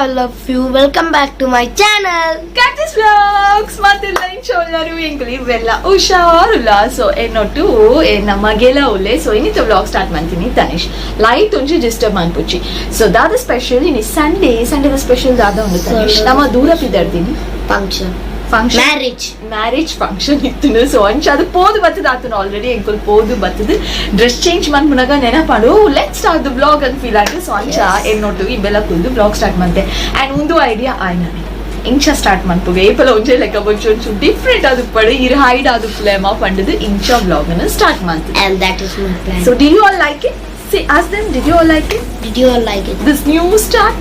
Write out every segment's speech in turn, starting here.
all of you. Welcome back to my channel. Karthi's vlogs. Matilla inchollaru engli vella usharulla. So enotu namagela ulle. So inita vlog start mantini Tanish. Light unji disturb manpuchi. So that is special ini Sunday the special dada undu Tanish. Nama dura pidardini Function. Marriage function ಇತ್ತು. So ಅಂಚ ಅದು ಪೋದು ಬತ್ತದ ಆತನ already ಎಂಕುಲ್ ಪೋದು ಬತ್ತದ dress change ಮಾಡ್ಮುನಾಗ ನೆನಪಾಡು ಲೆಟ್ ಸ್ಟಾರ್ಟ್ ದ ಬ್ಲಾಗ್ ಅಂತ ಫೀಲ್ ಆಗಿ ಸೊ ಅಂಚ ಏನ್ ನೋಟು ಇವೆಲ್ಲ ಕುಲ್ದು ಬ್ಲಾಗ್ ಸ್ಟಾರ್ಟ್ ಮಾಡ್ತೆ ಅಂಡ್ ಒಂದು ಐಡಿಯಾ ಆಯ್ನನೆ ಇಂಚ ಸ್ಟಾರ್ಟ್ ಮಾಡ್ಪುಗೆ ಏಪಲ ಒಂಚೆ ಲೆಕ್ಕ ಒಂಚೂರು ಡಿಫ್ರೆಂಟ್ ಅದು ಪಡು ಇರ್ ಹೈಡ್ ಅದು ಫ್ಲೇಮ ಪಂಡದು ಇಂಚ ಬ್ಲಾಗ್ ಅನ್ನು ಸ್ಟಾರ್ಟ್ ಮಾಡ್ತೆ and that is my plan. So did you all like it? Say ask them, did you all like it? Did you all like it? This new start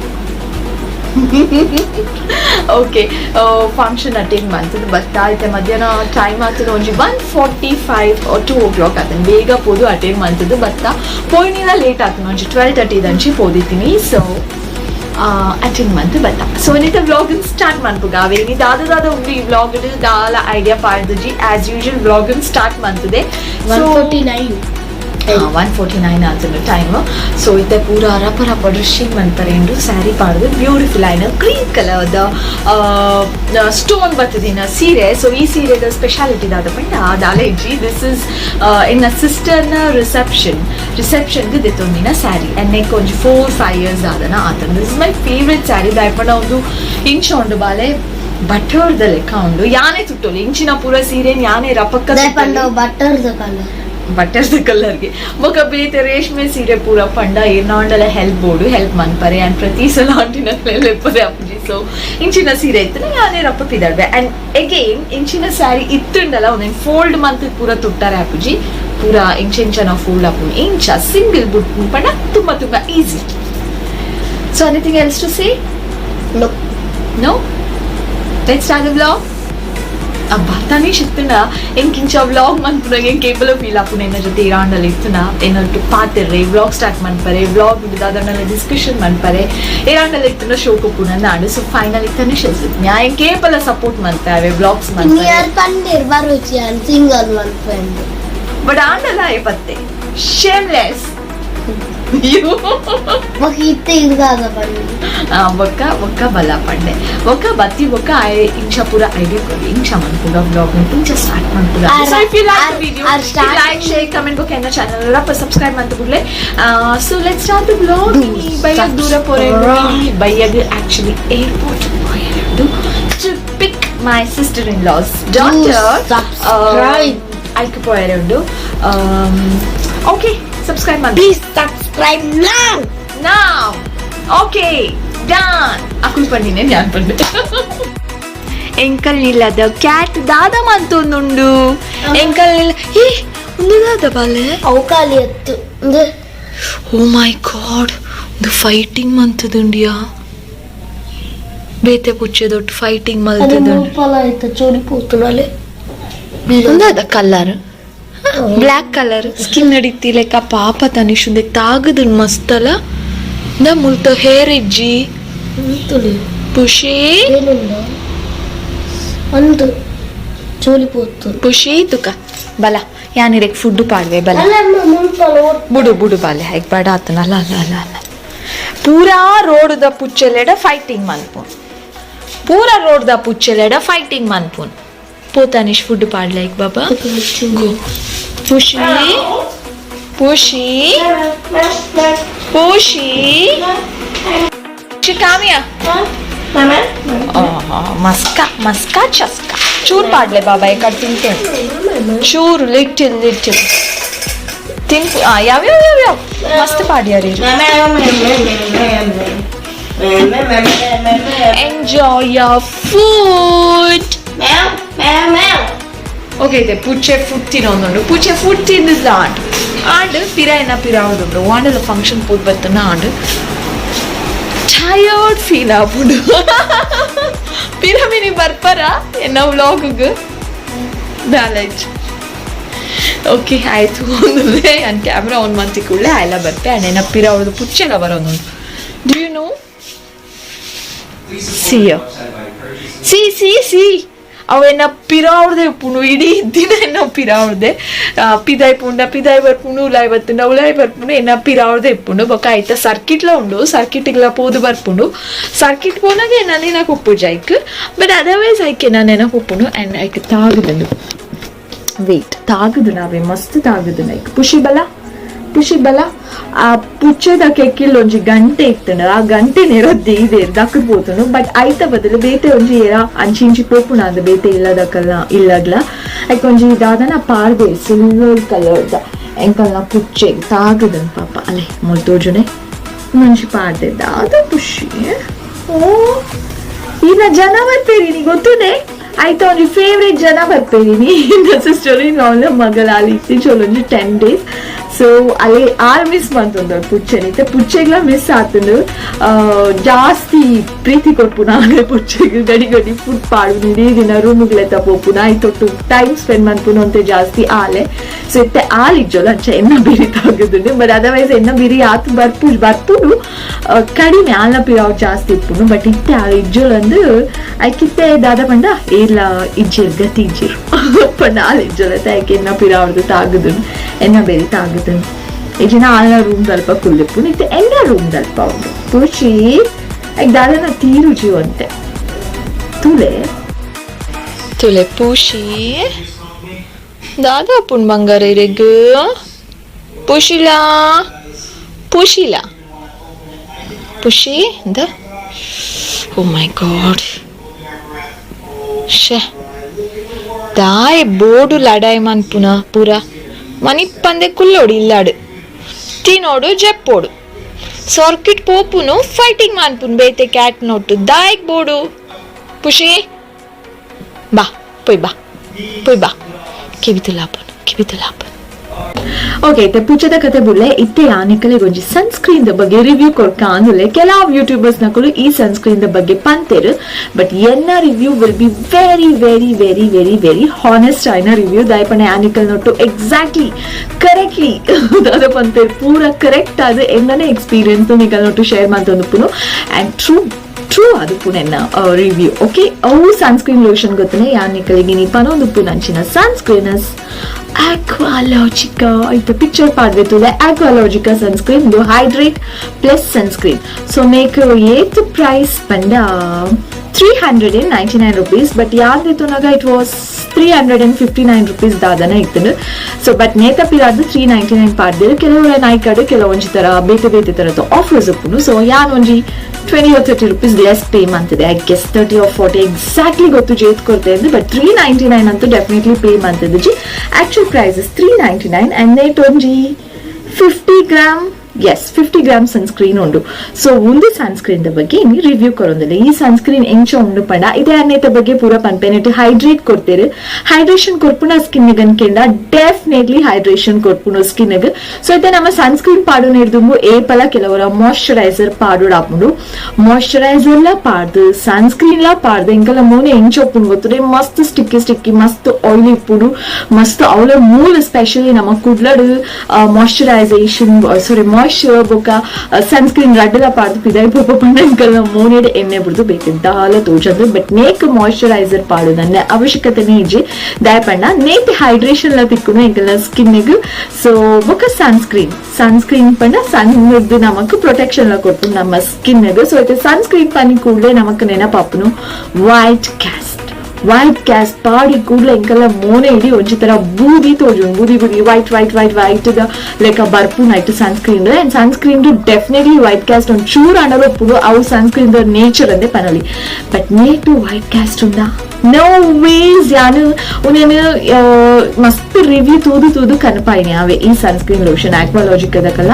okay function attend ಮಾಡ್ತದೆ ಬರ್ತಾ ಐತೆ ಮಧ್ಯಾಹ್ನ time ಆಗ್ತದೆ ಒಂಜಿ 1:45 or 2 o'clock ಆಗ್ತದೆ ಬೇಗ ಪೋದು attend ಮಾಡ್ತದೆ ಬರ್ತಾ ಪೋಯ್ನಿಲ್ಲ ಲೇಟ್ ಆಗ್ತದೆ ಒಂಜಿ 12:30 ದಂಚಿ ಪೋದಿತ್ತೀನಿ ಸೊ ಅಟೆಂಡ್ ಮಾಡ್ತು ಬರ್ತಾ ಸೊ ಏನಿತ ವ್ಲಾಗ್ ಸ್ಟಾರ್ಟ್ ಮಾಡ್ಬೋಗ ಅವೇನಿ ದಾದ ಉಂಡು ಈ ವ್ಲಾಗ್ ದಾಲ ಐಡಿಯಾ ಪಾಡ್ದಜಿ ಆಸ್ ಯೂಶುವಲ್ ವ್ಲಾಗ್ ಸ್ಟಾರ್ಟ್ ಮಾಡ್ತದೆ 1:49 ಆಗ್ತದೆ ಟೈಮ್ ಸೊ ಇತ್ತೆ ಪೂರ ರಪ ಡ್ರೆಸ್ಸಿಂಗ್ ಮಾಡ್ತಾರೆ ಎಂದು ಸ್ಯಾರಿ ಪಾಡ್ದು ಬ್ಯೂಟಿಫುಲ್ ಆಯ್ನ ಕ್ರೀಮ್ ಕಲರ್ದ ಸ್ಟೋನ್ ಬರ್ತದಿನ ಸೀರೆ ಸೊ ಈ ಸೀರೆದ ಸ್ಪೆಷಾಲಿಟಿ ದಾದ ಪಂಡ ದಾಲ ಇಜ್ಜಿ ದಿಸ್ ಇಸ್ ಇನ್ ಸಿಸ್ಟರ್ನ ರಿಸೆಪ್ಷನ್ಗೆ ದಿತ್ತೊಂದಿನ ಸ್ಯಾರಿ ಅನ್ನೆಕ್ಕೆ ಒಂಜಿ 4-5 years ಆದನ ಆತನ this is my favourite saree ದಾಯ್ಪಂಡ ಒಂದು ಇಂಚ ಉಂಡು ಬಾಲೆ ಬಟರ್ದ ಲೆಕ್ಕ ಉಂಡು ಯಾನೆ ತುಟ್ಟೋಲಿ ಇಂಚಿನ ಪೂರ ಸೀರೆ ಯಾನೆ ರಪಕ್ಕ ಬಟರ್ದ ಕಲರ್ಗೆ ಬೊಕ ಬೇತೆ ರೇಷ್ಮೆ ಸೀರೆ ಪೂರ ಪಂಡ ಏನಾಂಡಲ ಹೆಲ್ಪ್ ಮನ್ಪರೆ ಅಂಡ್ ಪ್ರತಿ ಸಲ ಆಂಟಿನ ಲೆಪ್ಪರೆ ಅಪ್ಪುಜಿ ಸೊ ಇಂಚಿನ ಸೀರೆ ಇತ್ತು ಯಾನೇ ರಪ್ಪ ಪಿದಾಡ್ಬೆ ಅಂಡ್ ಅಗೇನ್ ಇಂಚಿನ ಸ್ಯಾರಿ ಇತ್ತುಂಡಲ ಒಂದೇನು ಫೋಲ್ಡ್ ಮಂತ್ ಪೂರ ತುಟ್ಟಾರೆ ಅಪ್ಪುಜಿ ಪೂರ ಇಂಚನ ಫೋಲ್ಡ್ ಅಪ್ಪು ಇಂಚ ಸಿಂಗಲ್ ಬುಟ್ ಪಂಡ ತುಂಬಾ easy so anything else to say no let's start the vlog ಅಬ್ಬಾ ತನೀಶ್ ಇತ್ತುನ ಎಂಕಿಂಚ ವ್ಲಾಗ್ ಮನ್ಪುನಾಗ ಎಂಕ್ ಕೇಬಲ್ ಫೀಲ್ ಆಪುನ ಎನ್ನ ಜೊತೆ ಇರಾಂಡಲ ಇತ್ತುನ ಏನೊಟ್ಟು ಪಾತಿರ್ರೆ ವ್ಲಾಗ್ ಸ್ಟಾರ್ಟ್ ಮನ್ಪರೆ ವ್ಲಾಗ್ ಅದನ್ನೆಲ್ಲ ಡಿಸ್ಕಷನ್ ಮನ್ಪರೆ ಇರಾಂಡಲ ಇತ್ತುನ ಶೋ ಕೊಪ್ಪುನ ನಾಡು ಸೊ ಫೈನಲಿ ತನೀಶ್ ಇತ್ತು ನ್ಯಾ ಎಂಕ್ ಕೇಬಲ ಸಪೋರ್ಟ್ ಮನ್ಪರೆ ವ್ಲಾಗ್ಸ್ ಬಟ್ ಆಂಡಲ ಪತ್ತೆ ಶೇಮ್ಲೆಸ್ ಒಕ್ಕ ಬಲ ಪಂಡೆ ಒಕ್ಕ ಬತ್ತಿ ಒಕ್ಕ ಇಂಚ ಪೂರ ಐಡಿಯಾ ಕೊಡಿ ಇಂಚ ಮನ್ಪುಗ ಬ್ಲಾಗ್ ಇಂಚ ಸ್ಟಾರ್ಟ್ ಮನ್ಪುಗ so if you like the video like share comment ಬೊಕ ಎನ್ನ ಚಾನೆಲ್ ರಪ್ಪ ಸಬ್ಸ್ಕ್ರೈಬ್ ಮಂತು ಗುಡ್ಲೆ so let's start the blog ಬಯ್ಯಗ್ ದೂರ ಪೋರೆ ಬಯ್ಯಗ್ ಆಕ್ಚುಲಿ ಏರ್ಪೋರ್ಟ್ ಪೋಯರೆಂಡು to pick my sister in law's daughter ಐಕ್ ಪೋಯರೆಂಡು okay subscribe man please subscribe now okay done akul pandine njan pande enkel nillada cat dada mantundu enkel nilla he undu dada bale avukali ettu undu oh my god undu fighting mantudundiya bete pucche dot fighting maltudu pala itta chori potunale undu ada color black colour skin ನಡೀತಿ ಲೆಕ್ಕ ಪಾಪ ತನಿಷುಂದೆ ತಾಗದ ಮಸ್ತಲ the ಮುಲ್ತ hair ಇಜ್ಜಿ ಖುಷಿ ಒಂದು ಚೋಲಿಪೋತು ಖುಷಿ ತುಕ ಬಲ ಯಾನಿರೆಕ್ food ಪಾಡ್ವೆ ಬಲ ಬುಡು ಬಾಲೆ ಹೈಕ್ ಬೇಡ ಆತನ ಅಲ್ಲ ಪೂರಾ ರೋಡ್ ದ ಪುಚ್ಚೆಲೆಡ ಫೈಟಿಂಗ್ ಮನ್ಪುನ್ ಪೋತಾನಿಶ್ ಫುಡ್ ಪಾಡ್ಲೈಕ್ ಬಾಬಾ ಪುಷಿ ಕಾಮಿಯಾ ಮಸ್ಕಾ ಚಸ್ಕಾ ಚೂರ್ ಪಾಡ್ಲೆ ಬಾಬಾ ಈ ಕಡೆ ತಿಂತೇನೆ ಚೂರು ಲಿಟಿಲ್ ತಿನ್ ಯಾವ್ಯಾವ ಮಸ್ತ್ ಪಾಡ್ಯಾರಿ ಎಂಜಾಯ್ ಯೋರ್ ಫುಡ್ ಓಕೆ ಇದೆ ಪುಚ್ಚೆ ಫುಡ್ ತಿನ್ನೋದು ಪುಚ್ಚೆ ಫುಡ್ ತಿಂದಿದ್ದ ಆಂಡ್ ಪಿರಾವುದುಂಡು ವಾಂಡಲ ಫಂಕ್ಷನ್ ಪೋದ್ ಬರ್ತನ ಆಂಡ್ ಟಯರ್ಡ್ ಫೀಲ್ ಆಪುಂಡು ಪಿರಮಿನಿ ಬರ್ಪರ ಎನ್ನ ವ್ಲಾಗ್ಗೆ ಬ್ಯಾಲೆಜ್ ಓಕೆ ಆಯ್ತು ಒಂದುವೆ ನನ್ನ ಕ್ಯಾಮ್ರಾ ಆನ್ ಮಾಡ್ತಿ ಕೂಡಲೇ ಆಯ್ಲ ಬರ್ತೆ ಆ್ಯಂಡ್ ಎನ್ನ ಪಿರಾವುದು ಪುಚ್ಚೆಲ್ಲ ಬರೋದು ಡು ಯು ನೋ ಸಿ ಅವೇನ ಪಿರಾವ್ದೆ ಪುಣು ಇಡೀ ದಿನ ಏನೋ ಪಿರಾವ್ದೆ ಪಿದಾಯ್ ಬರ್ಪುಣು ಉಲಾಯ್ ಬತ್ತುಂಡ ಉಲಾಯ್ ಬರ್ಪುಣು ಏನ ಪಿರಾವ್ದೆ ಇಪ್ಪುಂಡು ಬೊಕ ಐತ ಸರ್ಕಿಟ್ಲ ಉಂಡು ಸರ್ಕಿಟ್ಲ ಪೋದು ಬರ್ಪುಂಡು ಸರ್ಕಿಟ್ ಪೋನಾಗ ನೆನಕ್ ಉಪ್ಪುಜ ಐಕ್ ಬಟ್ ಅದರ್ವೈಸ್ ಐಕೆ ನೆನಕ್ ಉಪ್ಪುಂಡು ಅಂಡ್ ಐಕ್ ತಾಗುದಂಡು ವೇಟ್ ತಾಗುದು ನಾವೇ ಮಸ್ತ್ ತಾಗುದು ಐಕ್ ಪುಷಿ ಬಲ ಆ ಪುಚ್ಚದ ಕೆಕ್ಕಿಲ್ ಒಂಜಿ ಗಂಟೆ ಇತ್ತಂಡ ಆ ಗಂಟೆ ನೆರದ್ದೆ ಇದೆ ದಕ್ಕದ್ ಪೋತುಂಡು ಬಟ್ ಐತ ಬದಲು ಬೇತೆ ಒಂಜಿ ಏರ ಅಂಚಿ ಪೋಪುನ ಅಂದ ಬೇತೆ ಇಲ್ಲಗ್ಲ ಐಕ್ ಒಂಜಿ ದಾದನ ಪಾರ್ದೆ ಸಿಲ್ವರ್ ಕಲರ್ದ ಎಂಕಲ್ನ ಪುಚ್ಚೆ ತಾಗದನ್ ಪಾಪ ಅಲೆ ಮೊಲ್ ತೋಜುನೆ ಮಂಚಿ ಪಾರ್ದೆ ದಾದ ಖುಷಿ ಓ ಈಗ ಜನ ಬರ್ತೀರಿ ನೀ ಗೊತ್ತುನೆ ಆಯ್ತಾ ಒಂಜಿ ಫೇವ್ರೇಟ್ ಜನ ಬರ್ತೀರಿ ಸಿಸ್ಟರ್ ಇನ್ ಲಾಲ್ ಮಗಳ ಅಲ್ಲಿ ಇತ್ತೀಚೆ ಒಂಜಿ 10 days ಸೊ ಅಲ್ಲಿ ಮಿಸ್ ಬಂತುಂಡು ಪುಚ್ಚೆನಿತ್ತೆ ಪುಚ್ಚೆಗ್ಲ ಮಿಸ್ ಆತುಂಡು ಜಾಸ್ತಿ ಪ್ರೀತಿ ಕೊಡ್ಪುನ ಆಗ ಪುಚ್ಚೆಗ್ ಗಡಿ ಫುಡ್ ಪಾಡು ಇಡೀ ದಿನ ರೂಮ್ಗ್ಲೆತ್ತ ಪೋಪುನ ಆಯ್ತೊಟ್ಟು ಟೈಮ್ ಸ್ಪೆಂಡ್ ಮಾಡ್ಪುನು ಅಂತ ಜಾಸ್ತಿ ಆಲೆ ಸೊ ಇತ್ತೆ ಇಜ್ಜೋಲ್ಲ ಅಂಚ ಎನ್ನ ಬಿರಿ ತಾಗುದುಂಡು ಬಟ್ ಅದರ್ವೈಸ್ ಎನ್ನ ಬಿರಿ ಆತು ಬರ್ಪುಡು ಕಡಿಮೆ ಆಲ್ನ ಪಿರಾವ್ ಜಾಸ್ತಿ ಇಪ್ಪುನು ಬಟ್ ಇತ್ತೆ ಇಜ್ಜೋಲಂದು ಐಕಿತ್ತೆ ದಾದ ಪಂಡ ಏರ್ಲ ಇಜ್ಜಿರ್ ಗತಿ ಇಜ್ಜಿರು ಪಂಡ ಇಜ್ಜೋಲತ್ತ ಐಕೆ ಎನ್ನ ಪಿರಾವ್ದು ತಾಗುದುಂಡು ಎನ್ನ ಬೇರೆ ತಾಗುದು ಈಜಿನ ಆಲ್ನ ರೂಮ್ ದಲ್ಪ ಕುಲ್ಲಿಪ್ಪು ಇತ್ತೆ ಎನ್ನ ರೂಮ್ ದಲ್ಪ ಉಂಟು ಪುಷಿ ಐಕ್ ದಾದನ ತೀರು ಜೀವಂತೆ ತುಲೆ ಪುಷಿ ದಾದ ಪುಣ್ ಬಂಗಾರ ಇರೆಗ್ ಪುಷಿಲ ಪುಷಿ ದ ಓ ಮೈ ಗಾಡ್ ಶೇ ದಾಯ್ ಬೋರ್ಡು ಲಡಾಯ್ ಮನ್ಪುನ ಪೂರ ಮನಿಪ್ಪಂದೆ ಕುಲ್ಲೋಡು ಇಲ್ಲಾಡು ತಿನೋಡು ಜಪ್ಪೋಡು ಸರ್ಕಿಟ್ ಪೋಪುನು ಫೈಟಿಂಗ್ ಮಾನ್ಪುನ್ ಬೇತೆ ಕ್ಯಾಟ್ ನೋಟು ದಾಯಕ್ ಬೋಡು ಪುಷಿ ಬಾ ಪೊಯ್ ಬಾ ಕಿವಿತುಲಾಪನ್ ಓಕೆ ಇತ್ತೆ ಪುಚ್ಚದ ಕತೆ ಬುಳ್ಳೆ ಇತ್ತೆ ಆನಿಕಲೆ ಒಂಜಿ ಸನ್ಸ್ಕ್ರೀನ್ ದ ಬಗ್ಗೆ ರಿವ್ಯೂ ಕೊಡ್ಕ ಅಂದುಲೆ ಕೆಲವು ಯೂಟ್ಯೂಬರ್ಸ್ ನಕಲು ಈ ಸನ್ಸ್ಕ್ರೀನ್ ದ ಬಗ್ಗೆ ಪಂತೆರು ಬಟ್ ಎನ್ನ review will be very very very very very honest ಆಯ್ನ ರಿವ್ಯೂ ದಾಯಪಣೆ ಆನಿಕಲ್ ನೋಟು ಎಕ್ಸಾಕ್ಟ್ಲಿ ಕರೆಕ್ಟ್ಲಿ ದಾದ ಪಂತೆರು ಪೂರ ಕರೆಕ್ಟ್ ಆದ ಎನ್ನನೆ ಎಕ್ಸ್ಪೀರಿಯನ್ಸ್ ನಿಕಲ್ ನೋಟು ಶೇರ್ ಮಾಡ್ತೊಂದುಪ್ಪುನು ಅಂಡ್ ಟ್ರೂ ಅದು ಪುನೆನ್ನ ರಿವ್ಯೂ ಓಕೆ ಅವು ಸನ್ಸ್ಕ್ರೀನ್ ಲೋಷನ್ ಗೊತ್ತನೆ ಯಾನಿಕಲಿಗೆ ನೀ ಪನೊಂದುಪ್ಪು ನಂಚಿನ ಸನ್ಸ್ಕ್ರೀನಸ್ Aqualogica ita picture padvetule Aqualogica sunscreen do hydrate plus sunscreen so make eighth price panda 399 rupees but yaad itunaga it was 359 rupees dadana ittundu so but neta piradu 399 padderu ಕೆಲವರ ನಾಯ್ಕಡು ಕೆಲವೊಂಜಿ ತರ ಬೇತೆ ತರದ್ದು offers ಉಪ್ಪುನು so ಯಾನ್ ಒಂಜಿ 20 or 30 rupees less pay ಮಾಡ್ತಿದೆ I guess 30 or 40 exactly ಗೊತ್ತು ಜೇತ್ ಕೊಡ್ತಾ ಇದ್ದು ಬಟ್ 399 ಅಂತೂ ಡೆಫಿನೆಟ್ಲಿ ಪೇ ಮಾಡ್ತಿದ್ದು ಜಿ ಆಕ್ಚುಲ್ ಪ್ರೈಸ್ ಇಸ್ 399 and ನೇಟ್ ಒಂಜಿ 50 ಗ್ರಾಮ್ yes 50 grams sunscreen ಉಂಡು ಸೊ ಒಂದು ಸನ್ಸ್ಕ್ರೀನ್ ದ ಬಗ್ಗೆ ಇನ್ನು ರಿವ್ಯೂ ಕೊರೊಂದಿಲ್ಲ ಈ ಸನ್ಸ್ಕ್ರೀನ್ ಎಂಚ ಉಂಡು ಪಂಡ ಇದೇ ಅನ್ನೇತ ಬಗ್ಗೆ ಪೂರ ಪನ್ಪೆನೆಟ್ ಹೈಡ್ರೇಟ್ ಕೊಡ್ತೇರು ಹೈಡ್ರೇಷನ್ ಕೊರ್ಪುನ ಸ್ಕಿನ್ ಅನ್ಕೆಂಡ ಡೆಫಿನೆಟ್ಲಿ ಹೈಡ್ರೇಷನ್ ಕೊರ್ಪುನ ಸ್ಕಿನ್ ಸೊ ಇತ್ತೆ ನಮ್ಮ ಸನ್ಸ್ಕ್ರೀನ್ ಪಾಡು ನೀಡ್ದುಂಬು ಏಪಲ ಕೆಲವರ ಮಾಯಿಶ್ಚರೈಸರ್ ಪಾಡು ಆಪುಂಡು ಮಾಯಿಶ್ಚರೈಸರ್ ಲ ಪಾಡ್ದು ಸನ್ಸ್ಕ್ರೀನ್ ಲ ಪಾಡ್ದು ಇಂಕಲ ಮೂನೆ ಎಂಚ ಒಪ್ಪುಂಡು ಗೊತ್ತುಡೆ ಮಸ್ತ್ ಸ್ಟಿಕ್ಕಿ ಮಸ್ತ್ ಆಯಿಲ್ ಇಪ್ಪುಡು ಮಸ್ತ್ ಅವಳ ಮೂಲ ಸ್ಪೆಷಲಿ ನಮ್ಮ ಕುಡ್ಲಡು ಮಾಯಿಶ್ಚರೈಸೇಷನ್ ಸಾರಿ ಮಾಯಿಶ್ಚರ್ ಬೊಕ್ಕ ಸನ್ಸ್ಕ್ರೀನ್ ರಡ್ಡಲ ಪಾಡ್ದು ಪಿದಾಯಿ ಪೋಪ ಪಂಡ ಇಂಕಲ್ನ ಮೂನೆಡ್ ಎಣ್ಣೆ ಬಿಡ್ದು ಬೇಕಿದ್ದ ಹಾಲ ತೋಜಂದು ಬಟ್ ನೇಕ್ ಮಾಯಿಶ್ಚರೈಸರ್ ಪಾಡು ನನ್ನ ಅವಶ್ಯಕತೆನೇ ಇಜ್ಜಿ ದಯಪಂಡ ನೇಕ್ ಹೈಡ್ರೇಷನ್ ಲ ತಿಕ್ಕುನು ಇಂಕಲ್ನ ಸ್ಕಿನ್ನಿಗ್ ಸೊ ಬೊಕ್ಕ ಸನ್ಸ್ಕ್ರೀನ್ ಪಂಡ ಸಣ್ಣ ನಮಕ್ ಪ್ರೊಟೆಕ್ಷನ್ ಲ ಕೊಟ್ಟು ನಮ್ಮ ಸ್ಕಿನ್ನಿಗ್ ಸೊ ಇದು ಸನ್ಸ್ಕ್ರೀನ್ ಪನಿ ಕೂಡಲೇ ನಮಕ್ ನೆನಪಾಪುನು ವೈಟ್ ಕ್ಯಾಸ್ಟ್ ಪಾಡಿ ಕೂಡಲೇ ಇಂಕಲ್ಲ ಮೋನೆ ಇಡಿ ಒಂಜಿ ತರ ಬೂದಿ ತೋಜುಂಡು ಬೂದಿ ವೈಟ್ ದ ಲೆಕ್ಕ ಬರ್ಪುನ ಐಟ್ sunscreen and sunscreen definitely white cast ಒಂದು ಚೂರು ಅಣ್ಣಲು ಒಪ್ಪುಡು ಅವು ಸನ್ಸ್ಕ್ರೀನ್ ನೇಚರ್ ಅಂದೆ ಪನಲಿ ಬಟ್ ನೇಟು ವೈಟ್ ಕ್ಯಾಸ್ಟ್ ಉಂಡ ನೋ ವೇಸ್ ಯಾನು ಉನೇನು ಮಸ್ತ್ ರಿವ್ಯೂ ತೂದು ಕನಪಾಯಿನಿ ಅವೆ ಈ ಸನ್ಸ್ಕ್ರೀನ್ ಲೋಷನ್ ಆಕ್ವಾಲಾಜಿಕದಕಲ್ಲ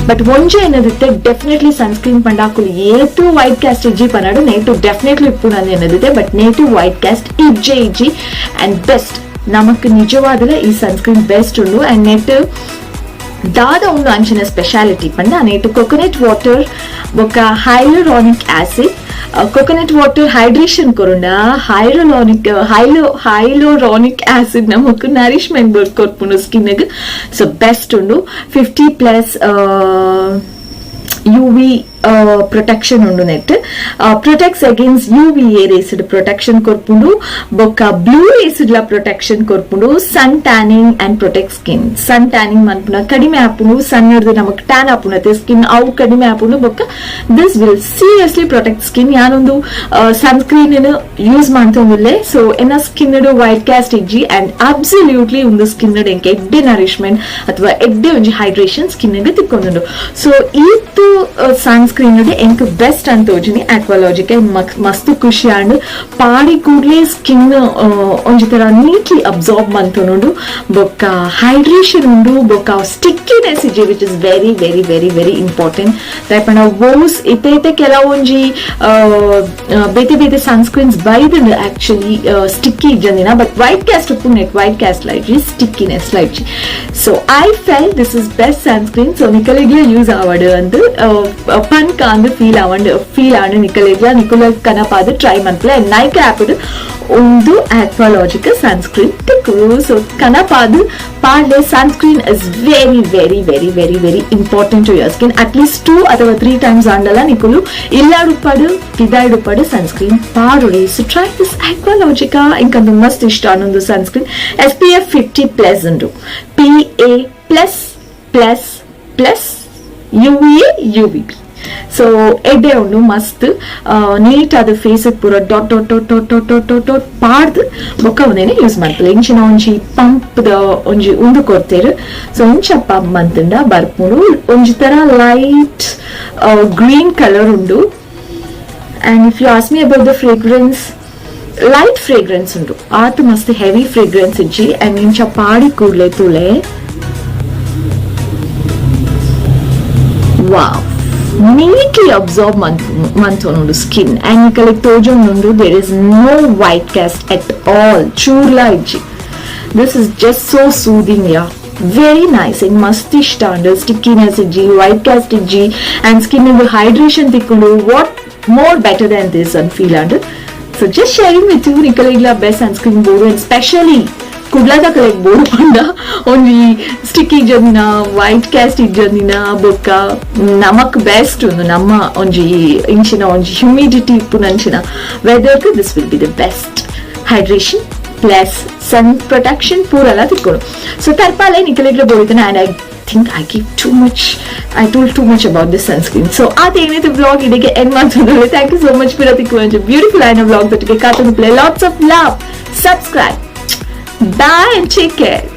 ಬಟ್ ಒಂಜೆ ಏನದಿತ್ತೆ ಡೆಫಿನೆಟ್ಲಿ ಸನ್ಸ್ಕ್ರೀನ್ ಪಂಡಾಕುಲು ಏಟು ವೈಟ್ ಕ್ಯಾಸ್ಟ್ ಇಜ್ಜಿ ಪನಾಡು ನೇಟು ಡೆಫಿನೆಟ್ಲಿ ಇಪ್ಪುನ ಏನದಿತ್ತೆ ಬಟ್ ನೇಟು ವೈಟ್ ಕ್ಯಾಸ್ಟ್ ಇಜ್ಜಿ ಅಂಡ್ ಬೆಸ್ಟ್ ನಮಕ್ ನಿಜವಾದಲ ಈ ಸನ್ಸ್ಕ್ರೀನ್ ಬೆಸ್ಟ್ ಉಂಡು ಅಂಡ್ ನೆಟ್ ದಾದ ಉಂಡು ಅಂಚಿನ ಸ್ಪೆಷಾಲಿಟಿ ಪಂಡ ನೆಟ್ ಕೊಕೊನಟ್ ವಾಟರ್ ಬೊಕ್ಕ hyaluronic acid coconut water hydration korunda hyaluronic acid namakku nourishment bird korpunu skin so best undu 50 plus UV protection ಉಂಡು ನೆಟ್ protects against UVA rays protection ಕೊರ್ಪುಂಡು ಬೊಕ್ಕ ಬ್ಲೂ ರೇಸ್ಡ್ ಲ ಪ್ರೊಟೆಕ್ಷನ್ ಕೊರ್ಪುಂಡು sun tanning and protect skin sun tanning ಮನ್ಪುನ ಕಡಿಮೆ ಆಪುಂಡು ಸನ್ ಹಿಡಿದು ನಮಕ್ ಟ್ಯಾನ್ ಆಪುನತೆ ಸ್ಕಿನ್ ಅವು ಕಡಿಮೆ ಆಪುಂಡು ಬೊಕ್ಕ this will seriously protect skin ಯಾನೊಂದು ಸನ್ಸ್ಕ್ರೀನ್ ಯೂಸ್ ಮಾಡ್ತೊಂದಿಲ್ಲೆ ಸೊ ಎನ್ನ ಸ್ಕಿನ್ ವೈಟ್ ಕ್ಯಾಸ್ಟ್ ಇಜ್ಜಿ ಅಂಡ್ ಅಬ್ಸಲ್ಯೂಟ್ಲಿ ಒಂದು ಸ್ಕಿನ್ ಎಂಕೆ ಎಡ್ಡೆ ನರಿಶ್ಮೆಂಟ್ ಅಥವಾ ಎಡ್ಡೆ ಒಂಜಿ ಹೈಡ್ರೇಷನ್ ಸ್ಕಿನ್ ತಿಕ್ಕೊಂಡು ಸೊ ಈತು ಸನ್ಸ್ಕ್ರೀನ್ ಎಂಕ್ ಬೆಸ್ಟ್ ಅಂತ ತೋಜಿನಿ Aqualogica ಮಸ್ತ್ ಖುಷಿ ಅಂಡ್ ಪಾಡಿ ಕೂಡ್ಲೆ ಸ್ಕಿನ್ ಒಂಜಿ ತರ ನೀಟ್ಲಿ ಅಬ್ಸಾರ್ಬ್ ಮಂತೊಂಡು ಬೊಕ್ಕ ಹೈಡ್ರೇಷನ್ ಉಂಡು ಬೊಕ್ಕ ಸ್ಟಿಕ್ಕಿನೆಸ್ ಇಜ್ಜಿ which is very very very very important ದಯಪಂಡ ವೋಸ್ ಇತ್ತೆ ಕೆಲವೊಂಜಿ ಬೇತೆ ಬೇತೆ ಸನ್ಸ್ಕ್ರೀನ್ಸ್ ಬೈದಂಡು ಆಕ್ಚುಲಿ ಸ್ಟಿಕ್ಕಿ ಇಜ್ಜಂದಿನ ಬಟ್ ವೈಟ್ ಕ್ಯಾಸ್ಟ್ ಉಪ್ಪುನೆಟ್ ವೈಟ್ ಕ್ಯಾಸ್ಟ್ ಲೈಟ್ರಿ ಸ್ಟಿಕ್ಕಿನೆಸ್ ಲೈಟ್ರಿ so I feel this is best sunscreen so ನಿಕಲಿಗೆ ಯೂಸ್ ಆವಡು ಅಂದು ಪನ್ಕ ಅಂದು ಫೀಲ್ ಆಂಡು ನಿಕುಲ ಕನಪಾದು ಟ್ರೈ ಮನ್ಪುಲ ನೈಕ್ ಆಪುಡು ಒಂದು Aqualogica sunscreen ತಿಕ್ಕುಡು ಸೊ ಕನಪಾದು ಪಾಡ್ಲೆ sunscreen is very very very very very important to your skin at least 2 ಅಥವಾ 3 times ಆಂಡಲ ನಿಕುಲು ಇಲ್ಲಾಡುಪಡು ಪಿದಾಡುಪಡು ಸನ್ಸ್ಕ್ರೀನ್ ಪಾಡುಡಿ ಸೊ ಟ್ರೈ ದಿಸ್ Aqualogica ಇಂಕಂದು ಮಸ್ತ್ ಇಷ್ಟ ಅನ್ನೊಂದು ಸನ್ಸ್ಕ್ರೀನ್ SPF 50+ ಉಂಡು PA+++ UVA UVB ಸೊ ಎಡ್ಡೆ ಉಂಡು ಮಸ್ತ್ ನೀಟ್ ಆದ ಫೇಸ್ ಪೂರ dot dot dot dot dot dot dot dot ಪಾಡ್ದು ಬೊಕ್ಕ ಒಂದೇನೆ ಯೂಸ್ ಮಾಡ್ತದೆ ಇಂಚಿನ ಒಂಜಿ ಪಂಪ್ ಒಂಜಿ ಉಂಡು ಕೊಡ್ತೇರು ಸೊ ಇಂಚ ಪಂಪ್ ಅಂತಂಡ ಬರ್ಪುಂಡು ಒಂಜಿ ತರ ಲೈಟ್ ಗ್ರೀನ್ ಕಲರ್ ಉಂಡು and if you ask me about the fragrance light fragrance ಉಂಡು ಆತ ಮಸ್ತ್ ಹೆವಿ ಫ್ರೇಗ್ರೆನ್ಸ್ ಇಜ್ಜಿ ಅಂಡ್ ಇಂಚ ಪಾಡಿ ಕೂಡ್ಲೆ ತುಳೆ wow neatly absorb mantonudu skin and nikalik tojonundu there is no white cast at all churla ijji this is just so soothing yeah very nice and masti standard stickiness ijji white cast ijji and skin in hydration tikkundu what more better than this and feel under so just sharing with you nikaligla best sunscreen bodu and specially ಕುಡ್ಲಾದ ಕಲೆಕ್ ಬೋರ್ಡ್ ಪಂಡ ಒಂಜಿ sticky ಇಜ್ಜಂದಿನ white cast ಇಜ್ಜಂದಿನ ಬೊಕ್ಕ ನಮಕ್ best ಒಂದು ನಮ್ಮ ಒಂಜಿ ಇಂಚಿನ ಒಂಜಿ ಹ್ಯೂಮಿಡಿಟಿ ಇಪ್ಪುನಂಚಿನ ವೆದರ್ಗೆ this will be the best hydration plus sun protection ಪೂರೆಲ್ಲ ತಿಕ್ಕೊಂಡು ಸೊ ತರ್ಪಾಲೆ ನಿಕಲಿಗ್ಲ ಬೋಡಿತಾನೆ and I think I told too much about this sunscreen. So the vlog idike end ಮಾಡ್ತಿದ್ದೆ. Thank you so much Piratikku and beautiful vlog that you got to play. Lots of love. Subscribe. Bye and take care.